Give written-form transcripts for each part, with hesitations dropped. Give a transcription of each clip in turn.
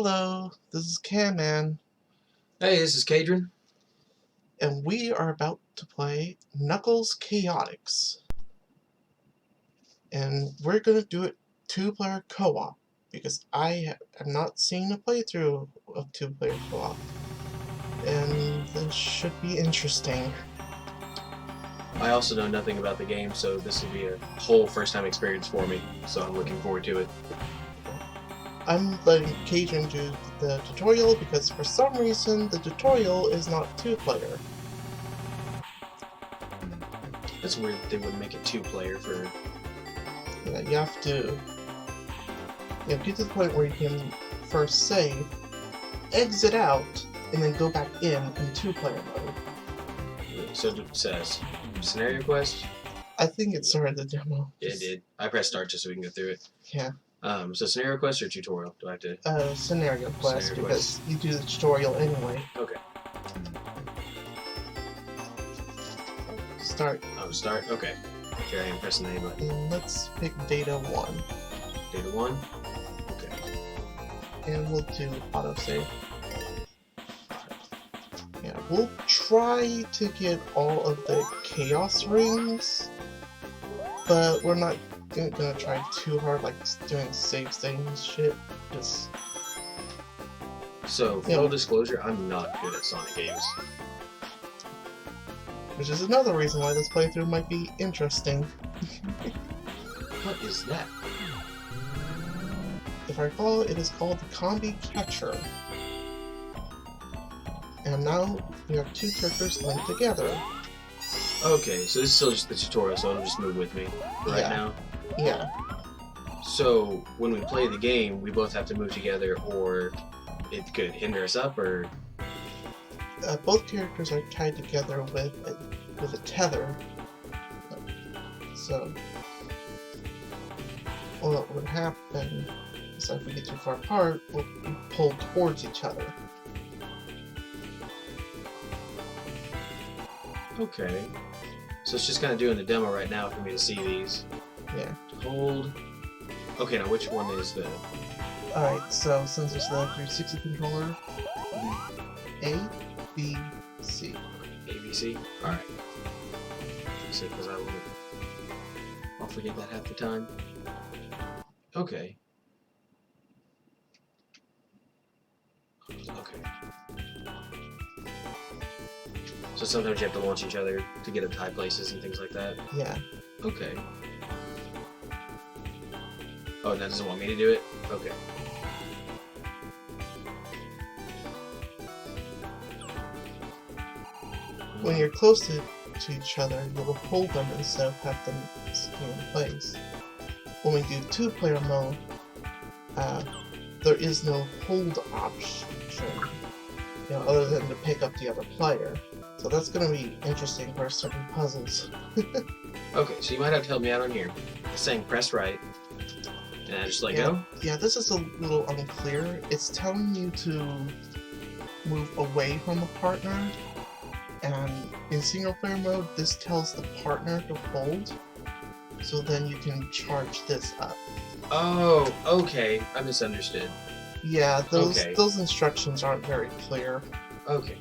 Hello, this is Caman, Hey, this is Cadron. and we are about to play Knuckles Chaotix. And we're gonna do it two-player co-op, because I have not seen a playthrough of two-player co-op. And this should be interesting. I also know nothing about the game, so this will be a whole first-time experience for me, so I'm looking forward to it. I'm letting Cajun do the tutorial because for some reason the tutorial is not two-player. That's weird they wouldn't make it two-player for... Yeah, you have to get to the point where you can first save, exit out, and then go back in two-player mode. So it says scenario quest? I think it started the demo. Yeah, it did. I pressed start just so we can go through it. Yeah. So scenario quest or tutorial? Do I have to... Scenario quest, Scenario because quest. you do the tutorial anyway. Okay. Start. Oh, start? Okay. Here I am pressing the A button. And let's pick data 1. Data 1? Okay. And we'll do autosave. Yeah, we'll try to get all of the chaos rings, but we're not gonna try too hard, like doing save states shit. Just So, full disclosure, I'm not good at Sonic games. which is another reason why this playthrough might be interesting. What is that? If I recall, it is called the Combi Catcher. And now we have two characters linked together. Okay, so this is still just the tutorial, so it'll just move with me right now. Yeah. So, when we play the game, we both have to move together, or it could hinder us up, or... Both characters are tied together with a tether. So, what would happen is if we get too far apart, we'll be pulled towards each other. Okay. So it's just kind of doing the demo right now for me to see these. Yeah. Hold. Okay, now which one is the... Alright, so since it's the 360 controller, A, B, C. ABC? Alright. See, because I'll forget that half the time. Okay. Okay. So sometimes you have to launch each other to get up to high places and things like that? Yeah. Okay. Oh, that doesn't want me to do it? Okay. When you're close to each other, you'll hold them instead of have them stay in place. When we do two-player mode, there is no hold option, other than to pick up the other player. So that's going to be interesting for certain puzzles. Okay, so you might have to help me out on here. It's saying press right, and I just let go? Yeah, this is a little unclear. It's telling you to move away from the partner, and in single player mode, this tells the partner to hold, so then you can charge this up. Oh, okay. I misunderstood. Yeah, those instructions aren't very clear. Okay.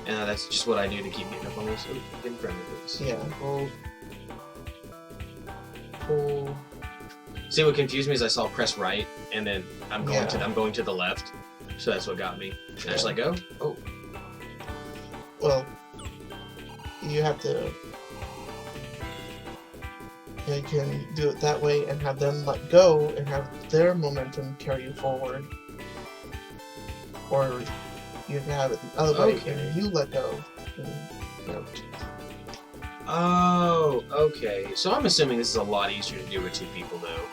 And that's just what I do to keep getting up on this. Ooh, get in front of this. Yeah. Hold. Pull. See, what confused me is I saw press right, and then I'm going to the left. So that's what got me. And I just let go. Oh. Well, you have to. You can do it that way and have them let go and have their momentum carry you forward. Or you can have it the other way and you let go. And, Oh, okay. So I'm assuming this is a lot easier to do with two people, though.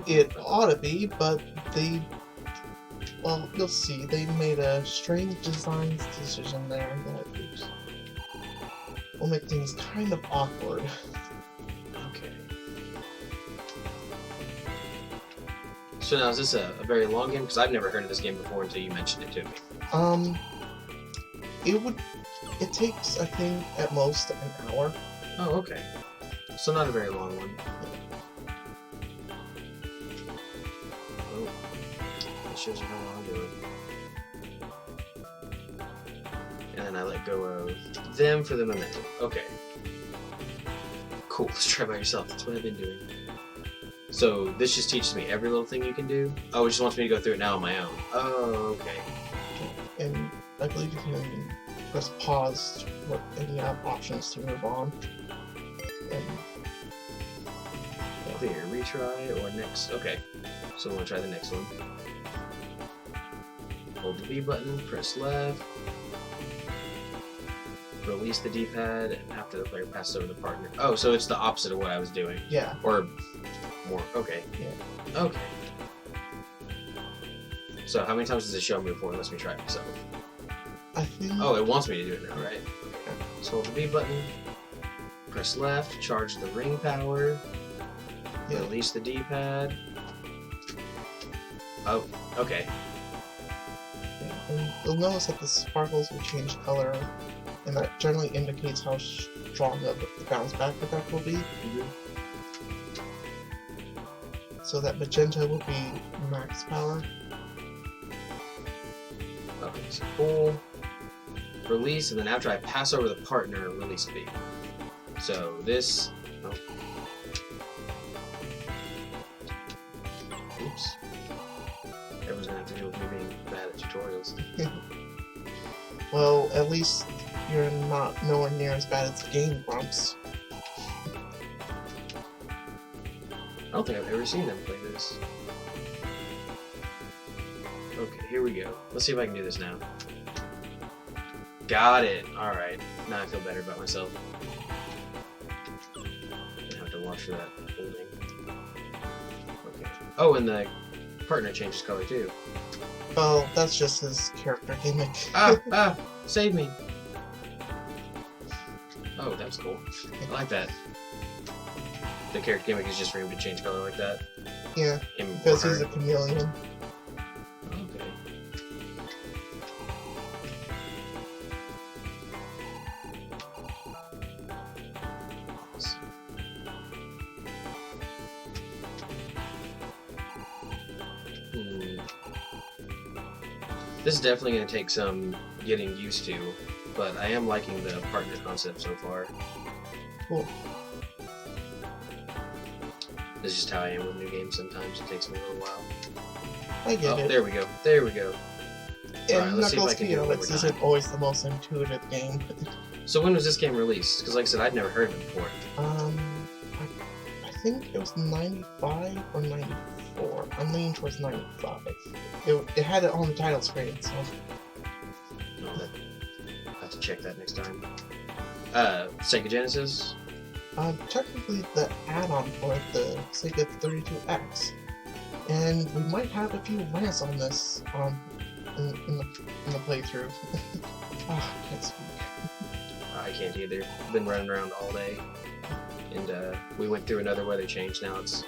It ought to be, but they... Well, you'll see. They made a strange design decision there that will make things kind of awkward. Okay. So now, is this a very long game? Because I've never heard of this game before until you mentioned it to me. It takes, I think, at most an hour. Oh, okay. So not a very long one. Oh. shows you how long I'm doing. And then I let go of them for the momentum. Okay. Cool, let's try by yourself. That's what I've been doing. So this just teaches me every little thing you can do? Oh, it just wants me to go through it now on my own. Oh, okay. And I believe you can press pause for any options to move on. And clear, retry, or next. Okay, so I'm gonna try the next one. Hold the B button, press left, release the D-pad, and after the player passes over the partner. Oh, so it's the opposite of what I was doing. yeah, Or more. Okay. Yeah. Okay. So how many times does it show me before it lets me try it myself? I think. Oh, it wants me to do it now, right? Okay. So hold the B button, press left, charge the ring power. Yeah. Release the D-pad. Oh, okay. Yeah. And you'll notice that the sparkles will change color, and that generally indicates how strong the bounce back effect will be. Mm-hmm. So that magenta will be max power. Okay, so pull, release, and then after I pass over the partner, release B. So this. Oh. Oops. Everyone's gonna have to deal with me being bad at tutorials. Well, at least you're not nowhere near as bad as Game Grumps. I don't think I've ever seen them play this. Okay, here we go. Let's see if I can do this now. Got it! Alright, now I feel better about myself. I have to watch for that holding. Okay. Oh, and the partner changes color too. Well, that's just his character gimmick. Ah! Save me! Oh, that's cool. I like that. The character gimmick is just for him to change color like that? Yeah, Him or because her. he's a chameleon. Okay. This is definitely going to take some getting used to, but I am liking the partner concept so far. Cool. This is just how I am with new games sometimes. It takes me a little while. I get it. There we go. There we go. And Alright, let's see if I Knuckles can do it one more Chaotix time. isn't always the most intuitive game. So when was this game released? Because like I said, I'd never heard of it before. I think it was 95 or 94. I'm leaning towards 95. It had it on the title screen, so. No, I'll have to check that next time. Sega Genesis? Technically the add-on for it, the Sega 32X. And we might have a few rants on this in the playthrough. Ah, I can't speak. I can't either. Been running around all day. And we went through another weather change. Now it's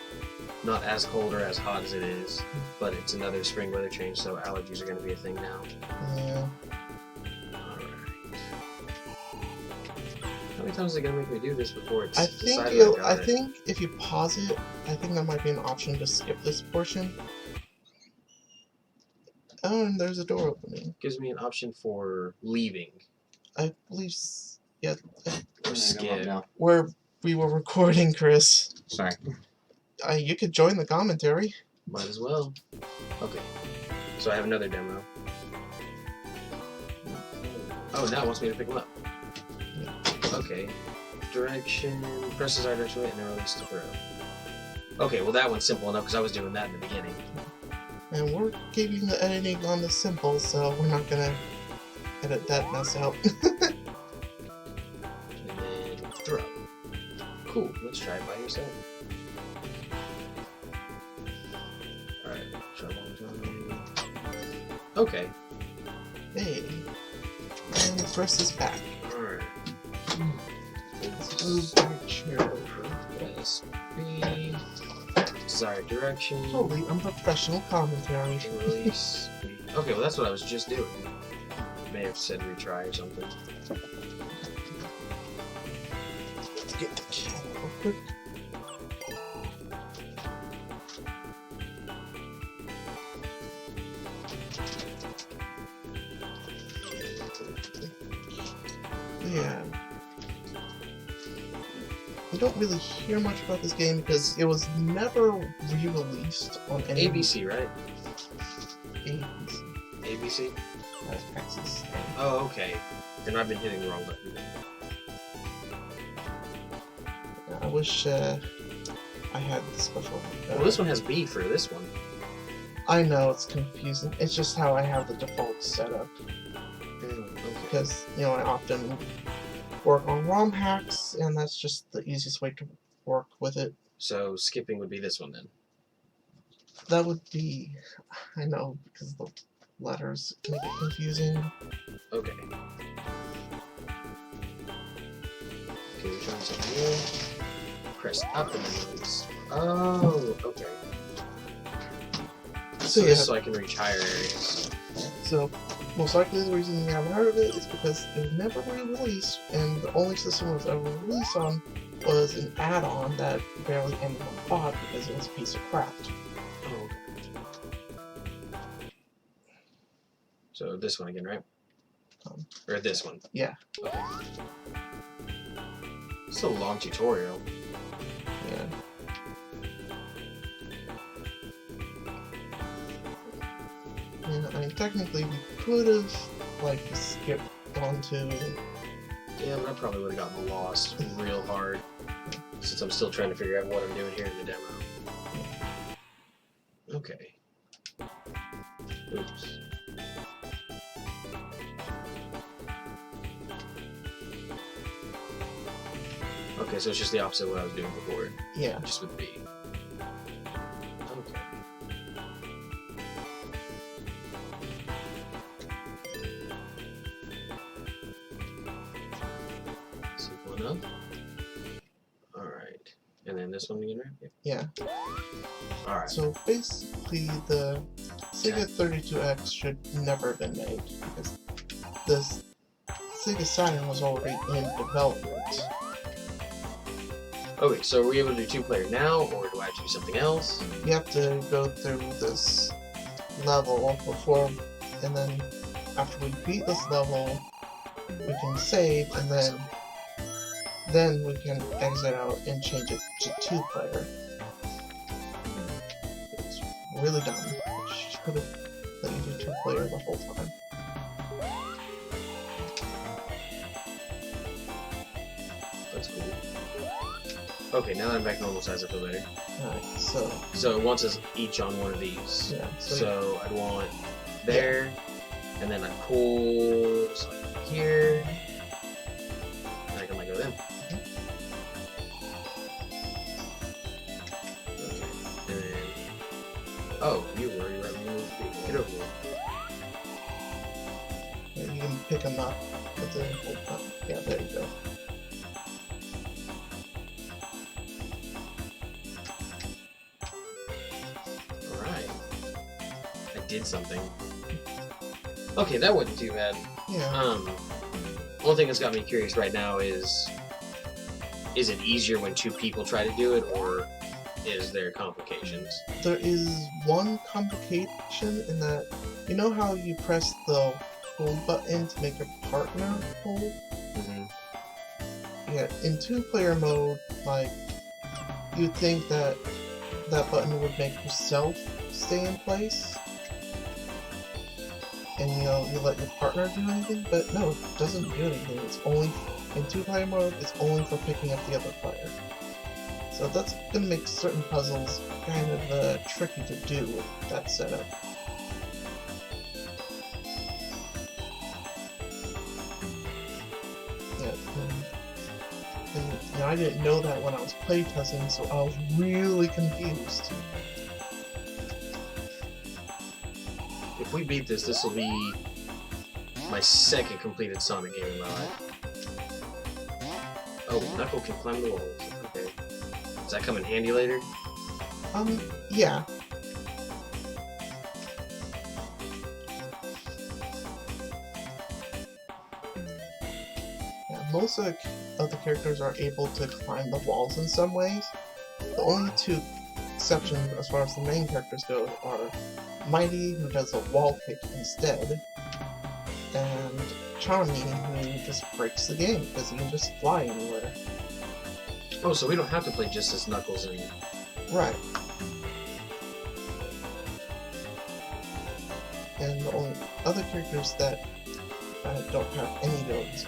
not as cold or as hot as it is, but it's another spring weather change, so allergies are going to be a thing now. Yeah. Alright. How many times is it going to make me do this before it's I think decided I got it? think if you pause it, I think there might be an option to skip this portion. Oh, and there's a door opening. Gives me an option for leaving. I believe, yeah, Or skip. where we were recording, Chris. Sorry. You could join the commentary. Might as well. Okay. So I have another demo. Oh, now it wants me to pick them up. Okay. Direction, press desired direction and then release to throw. Okay, well that one's simple enough because I was doing that in the beginning. And we're keeping the editing on the simple, so we're not gonna edit that mess out. And then throw. Cool, let's try it by yourself. Alright, try one time. Okay. Hey. And press this back. Alright. Let's move my chair over. Press B. Desired direction. Totally unprofessional commentary. Release. Okay, well that's what I was just doing. May have said retry or something. Let's get the chair real quick. Yeah. We don't really hear much about this game because it was never re-released on any ABC, right? ABC. ABC? Axis. Oh, okay. Then I've been hitting the wrong button. I wish I had the special. Well, this one has B for this one. I know it's confusing. It's just how I have the default setup. Okay. Because, you know, I often work on ROM hacks, and that's just the easiest way to work with it. So skipping would be this one then. That would be, I know, because the letters make it confusing. Okay. Okay, we're trying something new. Press up and then release. Oh, okay. So yeah. this is so I can reach higher areas. So, most likely the reason you haven't heard of it is because it was never re-released, and the only system it was ever released on was an add-on that barely anyone bought because it was a piece of crap. Oh, okay. So this one again, right? Or this one? Yeah. Okay. It's a long tutorial. Yeah. And, I mean, technically we could have, like, skipped onto... Yeah, but I probably would have gotten lost real hard. Since I'm still trying to figure out what I'm doing here in the demo. Okay. Oops. Okay, so it's just the opposite of what I was doing before. Yeah. Just with B. Okay. Sync one up. Alright. And then this one again, right? Yeah. Alright. So basically the Sega 32X should never have been made because the Sega Saturn was already in development. Okay, so are we able to do two-player now, or do I have to do something else? You have to go through this level before, and then after we beat this level, we can save, and then we can exit out and change it to two-player. It's really dumb. It should have let you do two-player the whole time. That's cool. Okay, now that I'm back normal size, I feel better. Alright, so So it wants us each on one of these. yeah, So I'd want there, and then I'd pull so like here, and I can let go then. Okay, and then oh, you were right when you moved the get over here. yeah, you can pick them up with the whole time. Yeah, there you go. Did something. Okay, that wasn't too bad. Yeah. One thing that's got me curious right now is it easier when two people try to do it, or is there complications? There is one complication in that, you know how you press the hold button to make your partner hold? Mm-hmm. Yeah, in two-player mode, like, you'd think that that button would make yourself stay in place, and you know, you let your partner do anything, but no, it doesn't do anything. It's only, in two-player mode, it's only for picking up the other player. So that's gonna make certain puzzles kind of tricky to do with that setup. Yeah, and you know, I didn't know that when I was playtesting, so I was really confused. If we beat this, this will be my second completed Sonic game in my life. Oh, Knuckle can climb the walls. Okay. Does that come in handy later? Yeah. Yeah, most of the characters are able to climb the walls in some ways. The only two exceptions as far as the main characters go are Mighty, who does a wall kick instead, and Charmy, who just breaks the game because he can just fly anywhere. Oh, so we don't have to play just as Knuckles and... Right. And the only other characters that don't have any abilities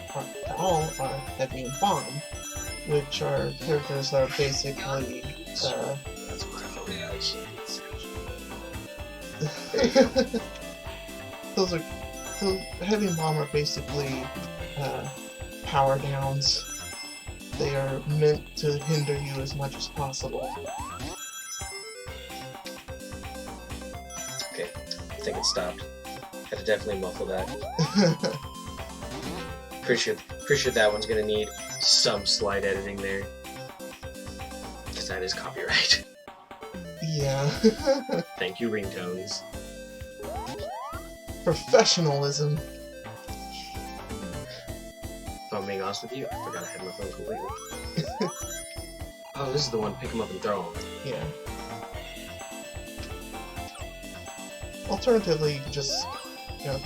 at all are Heavy and Bomb, which are characters that are basically... That's my phone, guys. Those Heavy and Bomb are basically power downs. They are meant to hinder you as much as possible. Okay, I think it stopped. Had to definitely muffle that. Pretty sure that one's gonna need some slight editing there. Because that is copyright. Yeah. Thank you, ringtones. Professionalism. If I'm being honest with you, I forgot I had my phone completely. Oh, this is the one, pick him up and throw him. Yeah. Alternatively, you can just,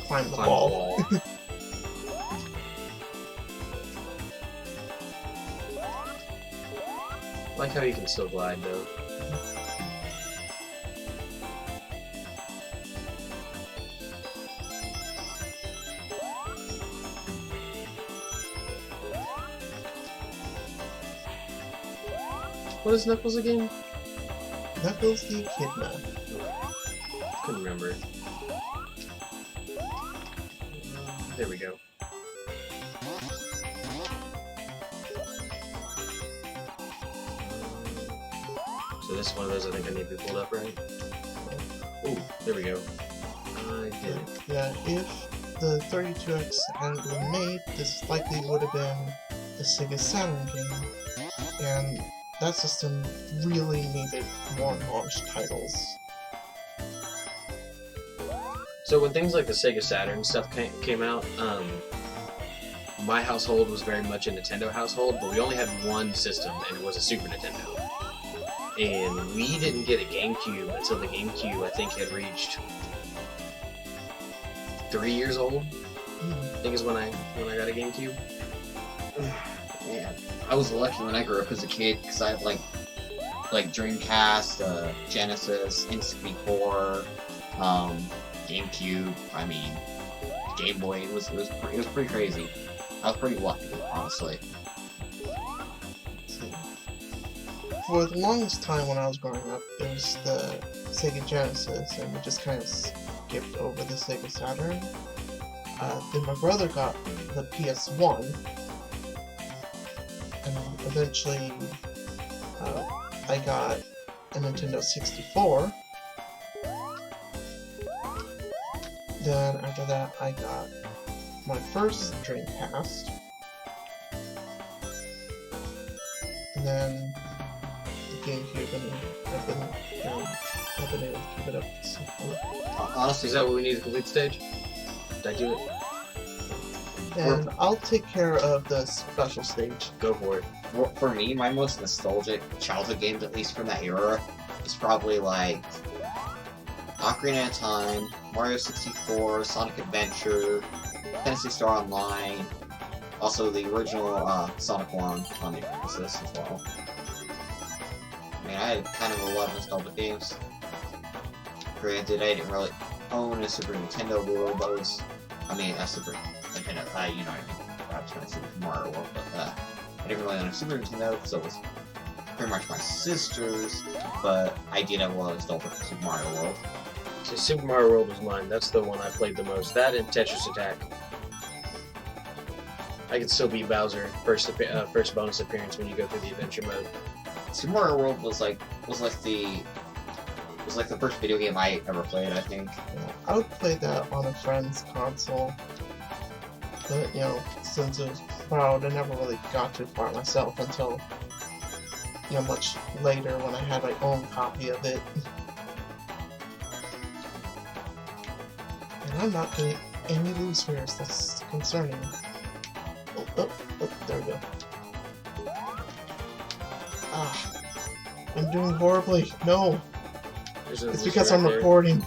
climb the wall. I like how you can still glide, though. What is Knuckles again? Knuckles the Echidna. Couldn't remember. There we go. So this is one of those I think I need to be pulled up, right? Ooh, there we go. I did it. Yeah, if the 32X hadn't been made, this likely would have been a Sega Saturn game. And that system really needed more launch titles. So when things like the Sega Saturn stuff came out, my household was very much a Nintendo household, but we only had one system, and it was a Super Nintendo. And we didn't get a GameCube until the GameCube, I think, had reached 3 years old. I think is when I got a GameCube. Man, I was lucky when I grew up as a kid because I had like Dreamcast, Genesis, N64, GameCube. I mean, Game Boy. It was pretty crazy. I was pretty lucky, honestly. For the longest time when I was growing up, it was the Sega Genesis, and we just kind of skipped over the Sega Saturn. Then my brother got the PS1, and eventually I got a Nintendo 64. Then after that I got my first Dreamcast, and then the GameCube, and I've been able to keep it up so far. Honestly, is that what we need to complete the stage? Did I do it? And I'll take care of the special stage. Go for it. For me, my most nostalgic childhood games, at least from that era, is probably like Ocarina of Time, Mario 64, Sonic Adventure, Phantasy Star Online, also the original Sonic 1 on the Genesis as well. I mean, I had kind of a lot of nostalgic games. Granted, I didn't really own a Super Nintendo World, but a Super Nintendo, you know what I mean, I was going to say Super Mario World, but I didn't really own a Super Nintendo, because it was pretty much my sister's, but I did have a lot of nostalgia for Super Mario World. So Super Mario World was mine. That's the one I played the most. That and Tetris Attack. I could still beat Bowser first bonus appearance when you go through the adventure mode. Super Mario World was like the first video game I ever played, I think. Yeah, I would play that on a friend's console, but since it was cloud, I never really got too far myself until much later when I had my own copy of it. And I'm not getting any loose mirrors. That's concerning. Oh, there we go. Ah, I'm doing horribly. No, There's a it's loser because right I'm there. recording.